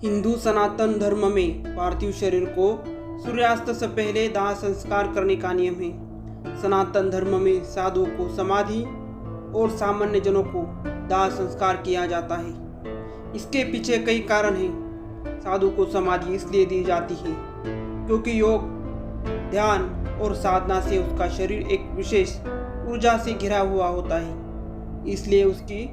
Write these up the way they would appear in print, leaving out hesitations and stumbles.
हिंदू सनातन धर्म में पार्थिव शरीर को सूर्यास्त से पहले दाह संस्कार करने का नियम है। सनातन धर्म में साधुओं को समाधि और सामान्य जनों को दाह संस्कार किया जाता है। इसके पीछे कई कारण हैं। साधु को समाधि इसलिए दी जाती है क्योंकि योग, ध्यान और साधना से उसका शरीर एक विशेष ऊर्जा से घिरा हुआ होता है, इसलिए उसकी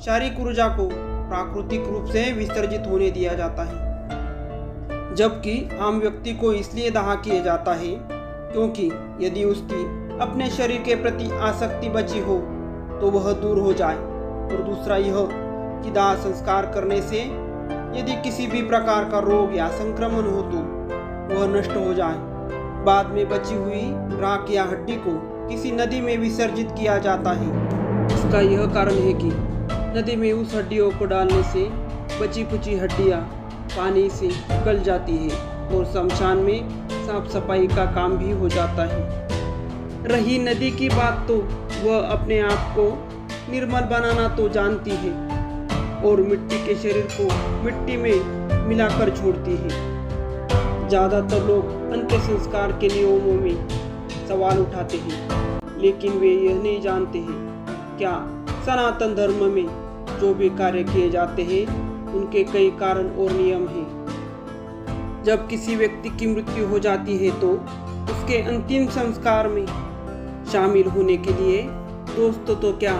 शारीरिक ऊर्जा को प्राकृतिक रूप से विसर्जित होने दिया जाता है। जबकि आम व्यक्ति को इसलिए दाह किया जाता है क्योंकि यदि उसकी अपने शरीर के प्रति आसक्ति बची हो तो वह दूर हो जाए, और दूसरा यह कि दाह संस्कार करने से यदि किसी भी प्रकार का रोग या संक्रमण हो तो वह नष्ट हो जाए। बाद में बची हुई राख या हड्डी को किसी नदी में विसर्जित किया जाता है। इसका यह कारण है कि नदी में उस हड्डियों को डालने से बची कुची हड्डियाँ पानी से निकल जाती है और शमशान में साफ सफाई का काम भी हो जाता है। रही नदी की बात, तो वह अपने आप को निर्मल बनाना तो जानती है और मिट्टी के शरीर को मिट्टी में मिलाकर छोड़ती है। ज़्यादातर लोग अंत्य संस्कार के नियमों में सवाल उठाते हैं, लेकिन वे यह नहीं जानते हैं क्या सनातन धर्म में जो भी कार्य किए जाते हैं उनके कई कारण और नियम हैं। जब किसी व्यक्ति की मृत्यु हो जाती है तो उसके अंतिम संस्कार में शामिल होने के लिए दोस्त तो क्या,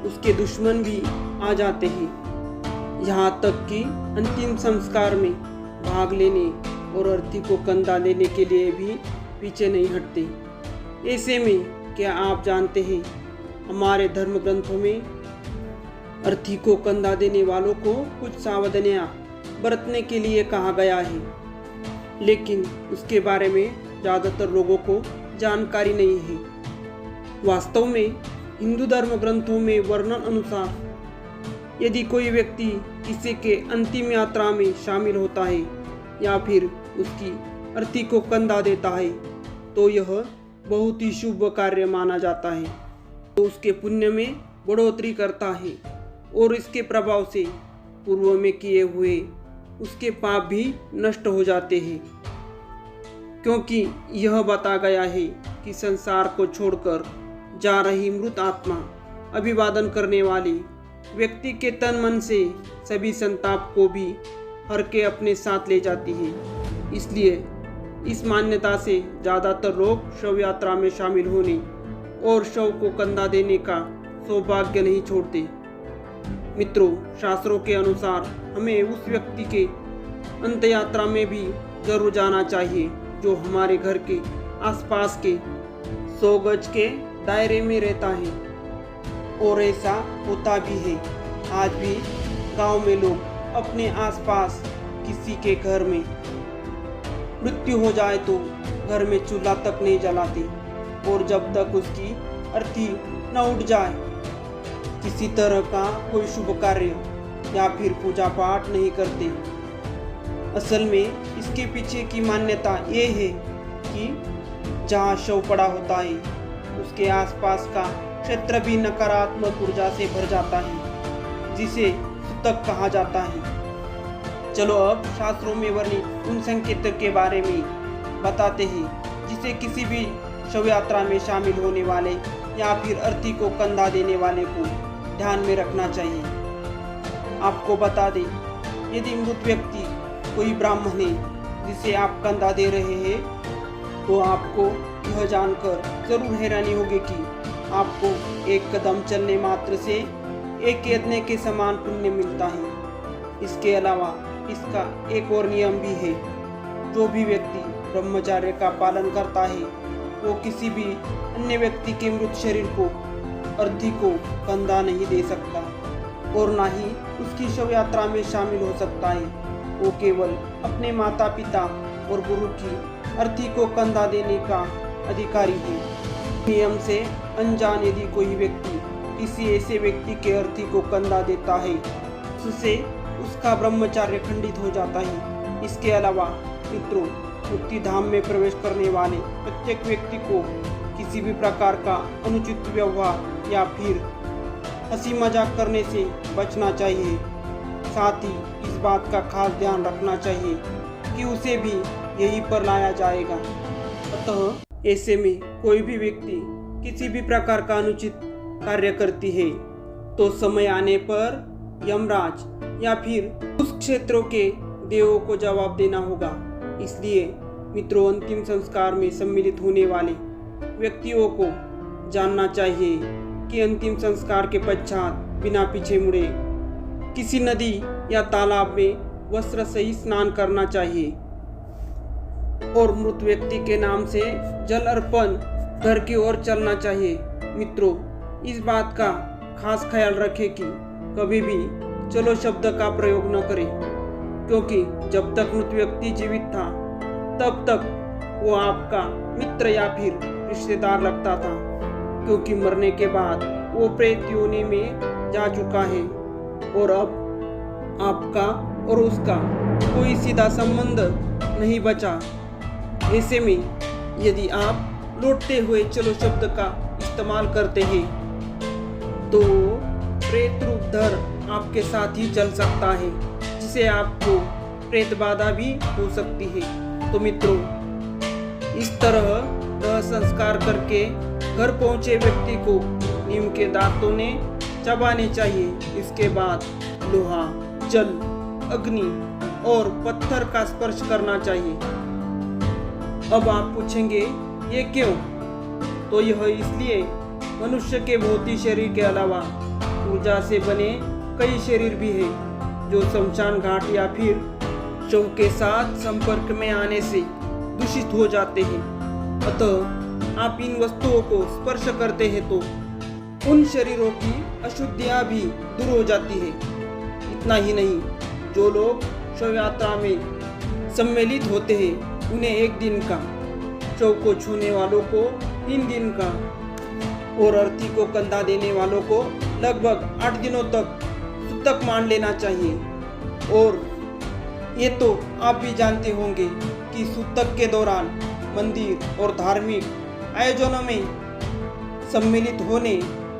उसके दुश्मन भी आ जाते हैं। यहाँ तक कि अंतिम संस्कार में भाग लेने और अर्थी को कंधा देने के लिए भी पीछे नहीं हटते। ऐसे में क्या आप जानते हैं, हमारे धर्म ग्रंथों में अर्थी को कंधा देने वालों को कुछ सावधानियां बरतने के लिए कहा गया है, लेकिन उसके बारे में ज़्यादातर लोगों को जानकारी नहीं है। वास्तव में हिंदू धर्म ग्रंथों में वर्णन अनुसार यदि कोई व्यक्ति किसी के अंतिम यात्रा में शामिल होता है या फिर उसकी अर्थी को कंधा देता है तो यह बहुत ही शुभ कार्य माना जाता है, तो उसके पुण्य में बढ़ोतरी करता है और इसके प्रभाव से पूर्व में किए हुए उसके पाप भी नष्ट हो जाते हैं। क्योंकि यह बता गया है कि संसार को छोड़कर जा रही मृत आत्मा अभिवादन करने वाली व्यक्ति के तन मन से सभी संताप को भी हर के अपने साथ ले जाती है। इसलिए इस मान्यता से ज़्यादातर लोग शव यात्रा में शामिल होने और शव को कंधा देने का सौभाग्य नहीं छोड़ते। मित्रों, शास्त्रों के अनुसार हमें उस व्यक्ति के अंत यात्रा में भी जरूर जाना चाहिए जो हमारे घर के आसपास के 100 गज के दायरे में रहता है, और ऐसा होता भी है। आज भी गांव में लोग अपने आसपास किसी के घर में मृत्यु हो जाए तो घर में चूल्हा तक नहीं जलाते, और जब तक उसकी अर्थी न उठ जाए किसी तरह का कोई शुभ कार्य या फिर पूजा पाठ नहीं करते। असल में इसके पीछे की मान्यता ये है कि जहाँ शव पड़ा होता है उसके आसपास का क्षेत्र भी नकारात्मक ऊर्जा से भर जाता है, जिसे सुतक कहा जाता है। चलो अब शास्त्रों में वर्णित उन संकेतों के बारे में बताते हैं जिसे किसी भी शव यात्रा में शामिल होने वाले या फिर अर्थी को कंधा देने वाले को ध्यान में रखना चाहिए। आपको बता दें, यदि मृत व्यक्ति कोई ब्राह्मण है जिसे आप कंधा दे रहे हैं तो आपको यह जानकर जरूर हैरानी होगी कि आपको एक कदम चलने मात्र से एक यज्ञ के समान पुण्य मिलता है। इसके अलावा इसका एक और नियम भी है, जो भी व्यक्ति ब्रह्मचर्य का पालन करता है वो किसी भी अन्य व्यक्ति के मृत शरीर को अर्थी को कंधा नहीं दे सकता और ना ही उसकी शव यात्रा में शामिल हो सकता है। वो केवल अपने माता पिता और गुरु की अर्थी को कंधा देने का अधिकारी है। नियम से अनजान यदि कोई व्यक्ति किसी ऐसे व्यक्ति के अर्थी को कंधा देता है उससे उसका ब्रह्मचर्य खंडित हो जाता है। इसके अलावा मित्रों, मुक्ति धाम में प्रवेश करने वाले प्रत्येक व्यक्ति को किसी भी प्रकार का अनुचित व्यवहार या फिर हंसी मजाक करने से बचना चाहिए। साथ ही इस बात का खास ध्यान रखना चाहिए कि उसे भी यहीं पर लाया जाएगा। अतः ऐसे में कोई भी व्यक्ति किसी भी प्रकार का अनुचित कार्य करती है तो समय आने पर यमराज या फिर उस क्षेत्रों के देवों को जवाब देना होगा। इसलिए मित्रों, अंतिम संस्कार में सम्मिलित होने वाले व्यक्तियों को जानना चाहिए कि अंतिम संस्कार के पश्चात बिना पीछे मुड़े किसी नदी या तालाब में वस्त्र सहित स्नान करना चाहिए और मृत व्यक्ति के नाम से जल अर्पण घर की ओर चलना चाहिए। मित्रों, इस बात का खास ख्याल रखें कि कभी भी चलो शब्द का प्रयोग न करें, क्योंकि जब तक मृत व्यक्ति जीवित था तब तक वो आपका मित्र या फिर रिश्तेदार लगता था, क्योंकि मरने के बाद वो प्रेत योनि में जा चुका है और अब आपका और उसका कोई सीधा संबंध नहीं बचा। ऐसे में यदि आप लौटते हुए चलो शब्द का इस्तेमाल करते हैं तो प्रेत रूपधर आपके साथ ही चल सकता है, जिसे आपको प्रेत बाधा भी हो सकती है। तो मित्रों, इस तरह संस्कार करके घर पहुंचे व्यक्ति को नीम के दांतों ने चबाने चाहिए। इसके बाद लोहा, जल, अग्नि और पत्थर का स्पर्श करना चाहिए। अब आप पूछेंगे ये क्यों? तो यह इसलिए मनुष्य के भौतिक शरीर के अलावा ऊर्जा से बने कई शरीर भी है जो शमशान घाट या फिर शव के साथ संपर्क में आने से दूषित हो जाते हैं। अतः आप इन वस्तुओं को स्पर्श करते हैं तो उन शरीरों की अशुद्धियां भी दूर हो जाती है। इतना ही नहीं, जो लोग शव यात्रा में सम्मिलित होते हैं उन्हें 1 दिन का, शव को छूने वालों को 3 दिन का और अर्थी को कंधा देने वालों को लगभग 8 दिनों तक सूतक मान लेना चाहिए। और ये तो आप भी जानते होंगे कि सूतक के दौरान मंदिर और धार्मिक आयोजनों में सम्मिलित होने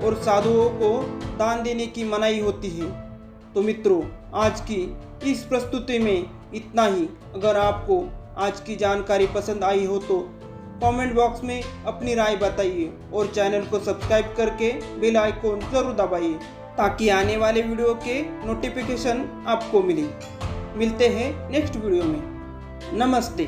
और साधुओं को दान देने की मनाही होती है। तो मित्रों, आज की इस प्रस्तुति में इतना ही। अगर आपको आज की जानकारी पसंद आई हो तो कमेंट बॉक्स में अपनी राय बताइए और चैनल को सब्सक्राइब करके बेल आइकॉन जरूर दबाइए ताकि आने वाले वीडियो के नोटिफिकेशन आपको मिले। मिलते हैं नेक्स्ट वीडियो में। नमस्ते।